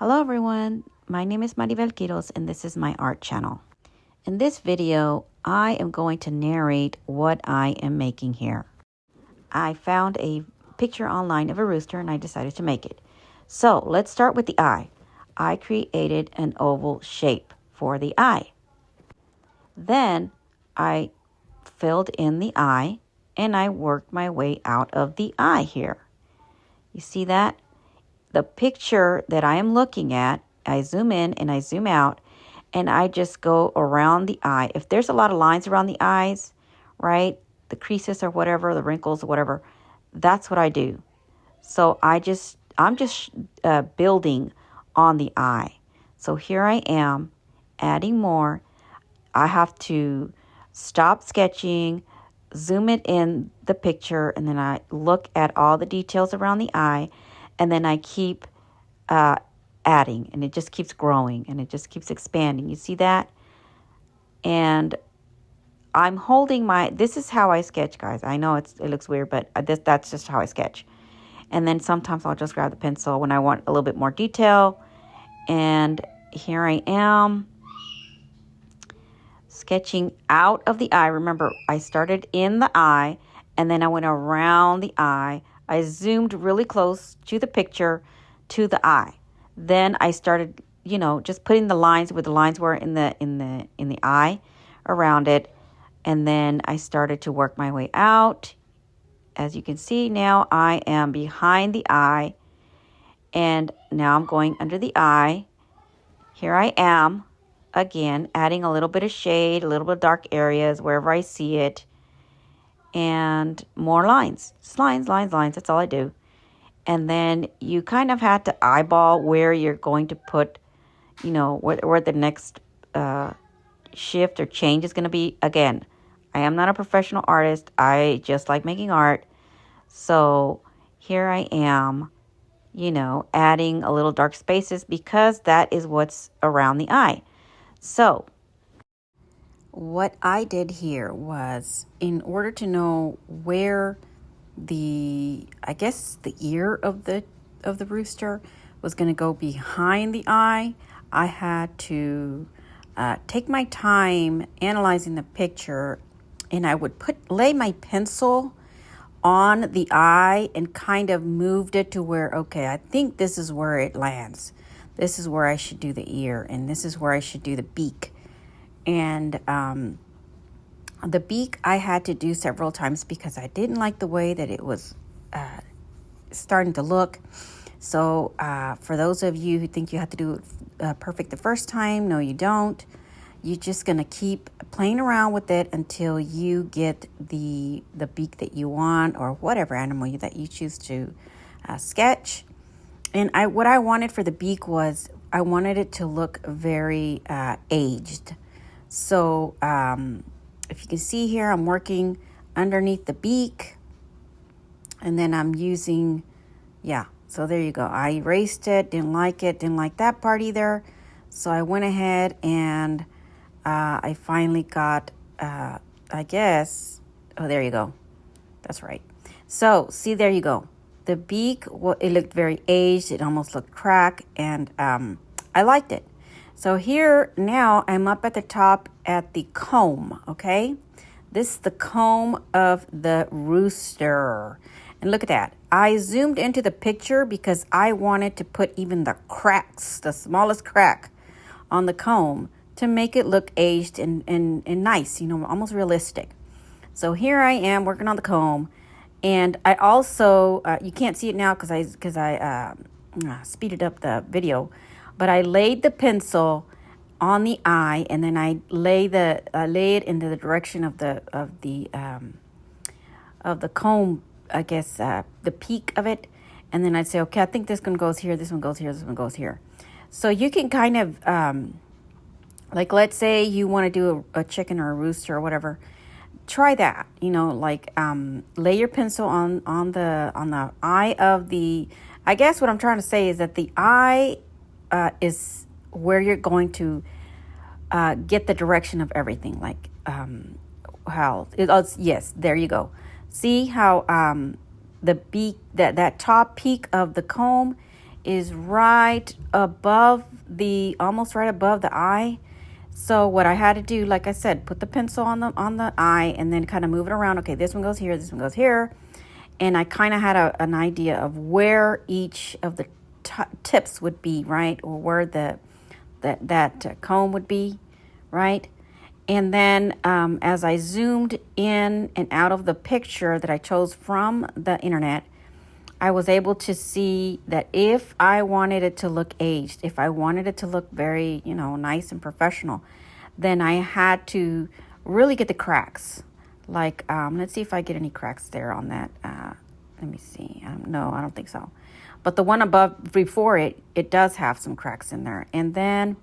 Hello everyone, my name is Maribel Quiros and this is my art channel. In this video, I am going to narrate what I am making here. I found a picture online of a rooster and I decided to make it. So let's start with the eye. I created an oval shape for the eye. Then I filled in the eye and I worked my way out of the eye here. You see that? The picture that I am looking at, I zoom in and I zoom out and I just go around the eye. If there's a lot of lines around the eyes, right, the creases or whatever, the wrinkles or whatever, that's what I do. So I'm just building on the eye. So here I am adding more. I have to stop sketching, zoom it in the picture, and then I look at all the details around the eye. And then I keep adding, and it just keeps growing, and it just keeps expanding. You see that? And I'm holding this is how I sketch, guys. I know it looks weird, but that's just how I sketch. And then sometimes I'll just grab the pencil when I want a little bit more detail. And here I am sketching out of the eye. Remember, I started in the eye, and then I went around the eye. I zoomed really close to the picture, to the eye. Then I started, just putting the lines where the lines were in the eye around it. And then I started to work my way out. As you can see, now I am behind the eye. And now I'm going under the eye. Here I am, again, adding a little bit of shade, a little bit of dark areas wherever I see it. And more lines. Just lines. That's all I do. And then you kind of have to eyeball where you're going to put, where the next shift or change is going to be. Again, I am not a professional artist. I just like making art. So here I am, adding a little dark spaces because that is what's around the eye. So what I did here was, in order to know where the ear of the rooster was going to go behind the eye, I had to take my time analyzing the picture, and I would lay my pencil on the eye and kind of moved it to where, okay, I think this is where it lands. This is where I should do the ear, and this is where I should do the beak. And the beak I had to do several times because I didn't like the way that it was starting to look. So for those of you who think you have to do it perfect the first time, no, you don't. You're just going to keep playing around with it until you get the beak that you want, or whatever animal that you choose to sketch. And what I wanted for the beak was I wanted it to look very aged. So if you can see here, I'm working underneath the beak, and then I'm using, so there you go. I erased it, didn't like that part either. So I went ahead and I finally got, there you go. That's right. So see, there you go. The beak, it looked very aged. It almost looked cracked, and I liked it. So here now I'm up at the top at the comb, okay? This is the comb of the rooster. And look at that. I zoomed into the picture because I wanted to put even the cracks, the smallest crack on the comb to make it look aged and nice, almost realistic. So here I am working on the comb. And I also, you can't see it now because I speeded up the video. But I laid the pencil on the eye, and then I lay it into the direction of the comb, the peak of it, and then I'd say, okay, I think this one goes here, this one goes here, this one goes here. So you can kind of let's say you want to do a chicken or a rooster or whatever. Try that, lay your pencil on the eye of the. I guess what I'm trying to say is that the eye is where you're going to get the direction of everything. Yes, there you go. See how the beak, that top peak of the comb is right above almost right above the eye. So what I had to do, like I said, put the pencil on the eye and then kind of move it around. Okay, this one goes here, this one goes here. And I kind of had an idea of where each of the tips would be, right? Or where that comb would be, right? And then as I zoomed in and out of the picture that I chose from the internet, I was able to see that if I wanted it to look aged, if I wanted it to look very, nice and professional, then I had to really get the cracks. Like, let's see if I get any cracks there on that. Let me see. No, I don't think so. But the one before it does have some cracks in there. And then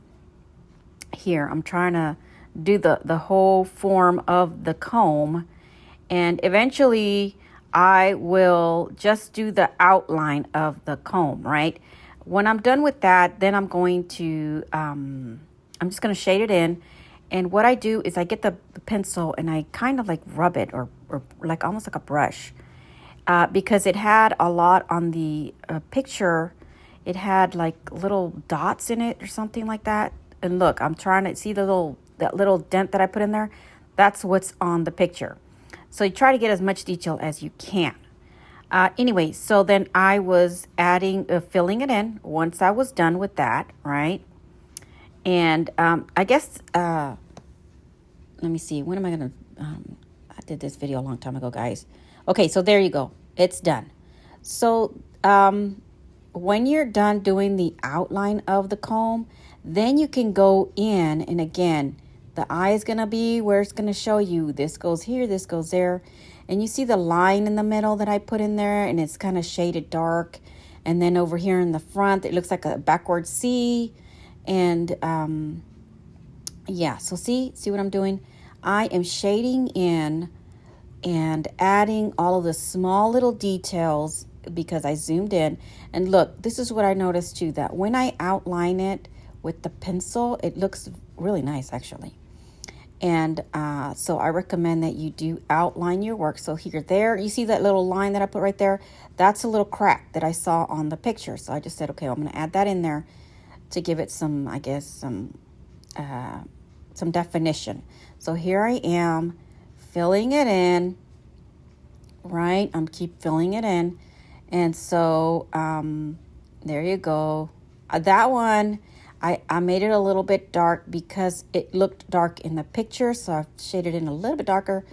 here, I'm trying to do the whole form of the comb. And eventually I will just do the outline of the comb, right? When I'm done with that, then I'm going to, I'm just going to shade it in. And what I do is I get the pencil and I kind of like rub it or like almost like a brush. Because it had a lot on the picture. It had like little dots in it or something like that. And look, I'm trying to see that little dent that I put in there. That's what's on the picture. So you try to get as much detail as you can. Anyway, so then I was filling it in once I was done with that, right? And I guess, let me see, when am I going to, I did this video a long time ago, guys. Okay, so there you go. It's done. So when you're done doing the outline of the comb, then you can go in, and again, the eye is going to be where it's going to show you this goes here, this goes there. And you see the line in the middle that I put in there, and it's kind of shaded dark. And then over here in the front, it looks like a backward C. And yeah, so see what I'm doing? I am shading in and adding all of the small little details because I zoomed in. And look, this is what I noticed too, that when I outline it with the pencil, it looks really nice actually. And so I recommend that you do outline your work. So here, there, you see that little line that I put right there? That's a little crack that I saw on the picture. So I just said, okay, I'm going to add that in there to give it some, I guess, some definition. So here I am filling it in, right? I'm keep filling it in. And so there you go. That one, I made it a little bit dark because it looked dark in the picture. So I shaded in a little bit darker.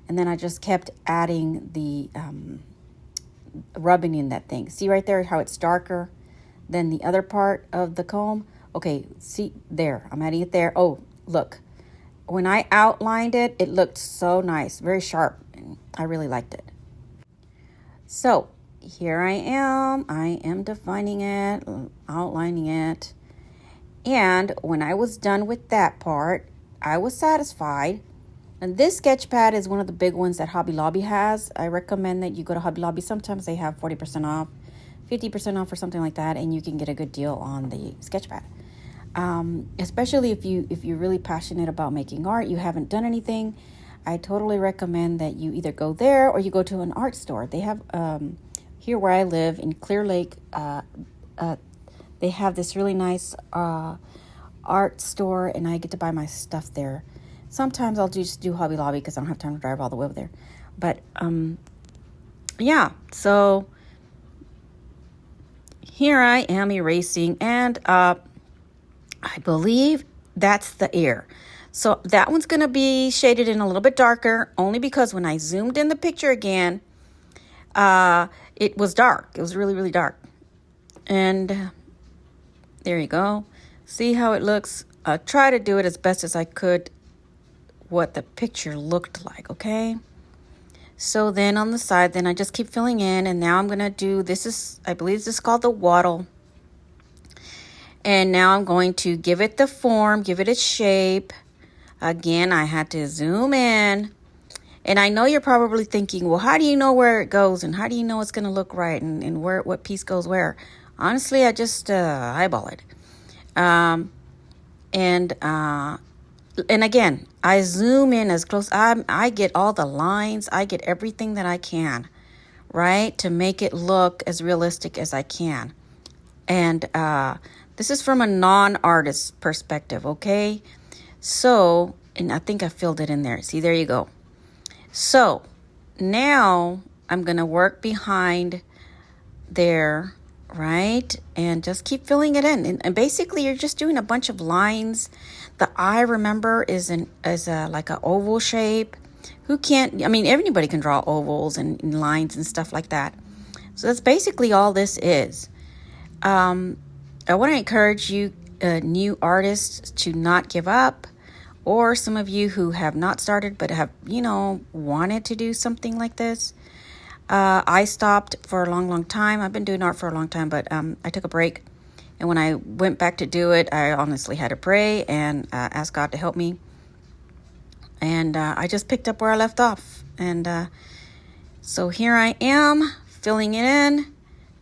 And then I just kept adding the rubbing in that thing. See right there how it's darker than the other part of the comb? Okay, see there. I'm adding it there. Oh, look. When I outlined it, it looked so nice. Very sharp. I really liked it. So here I am defining it, outlining it. And when I was done with that part, I was satisfied. And this sketch pad is one of the big ones that Hobby Lobby has. I recommend that you go to Hobby Lobby. Sometimes they have 40% off, 50% off or something like that, and you can get a good deal on the sketch pad. Especially if you're really passionate about making art, you haven't done anything, I totally recommend that you either go there or you go to an art store. They have here where I live in Clear Lake, they have this really nice art store, and I get to buy my stuff there. Sometimes I'll just do Hobby Lobby because I don't have time to drive all the way over there. But yeah, so here I am erasing, and I believe that's the ear. So that one's going to be shaded in a little bit darker, only because when I zoomed in the picture again, it was dark. It was really, really dark. And there you go. See how it looks? I try to do it as best as I could what the picture looked like, okay? So then on the side, then I just keep filling in, and now I'm going to do, I believe this is called the wattle. And now I'm going to give it the form, give it its shape. Again, I had to zoom in. And I know you're probably thinking, well, how do you know where it goes? And how do you know it's going to look right? And what piece goes where? Honestly, I just eyeball it. And again, I zoom in as close. I get all the lines. I get everything that I can, right? To make it look as realistic as I can. And this is from a non-artist perspective, okay? So, and I think I filled it in there. See, there you go. So now I'm going to work behind there, right? And just keep filling it in. And basically, you're just doing a bunch of lines. The eye, remember, is like an oval shape. Who can't? I mean, everybody can draw ovals and lines and stuff like that. So that's basically all this is. I want to encourage you, new artists, to not give up. Or some of you who have not started but have, wanted to do something like this. I stopped for a long, long time. I've been doing art for a long time, but I took a break. And when I went back to do it, I honestly had to pray and ask God to help me. And I just picked up where I left off. And so here I am, filling in.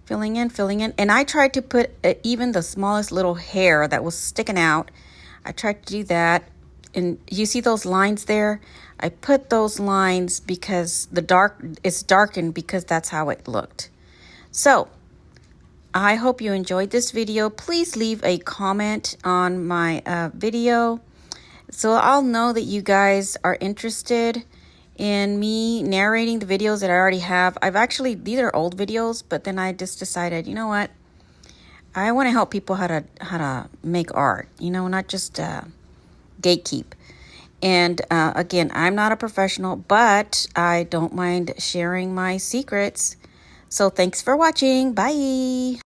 And I tried to put even the smallest little hair that was sticking out. I tried to do that. And you see those lines there? I put those lines because it's darkened because that's how it looked. So I hope you enjoyed this video. Please leave a comment on my video so I'll know that you guys are interested in me narrating the videos that I already have. These are old videos, but then I just decided, you know what? I want to help people how to make art, not just gatekeep. And again, I'm not a professional, but I don't mind sharing my secrets. So thanks for watching. Bye.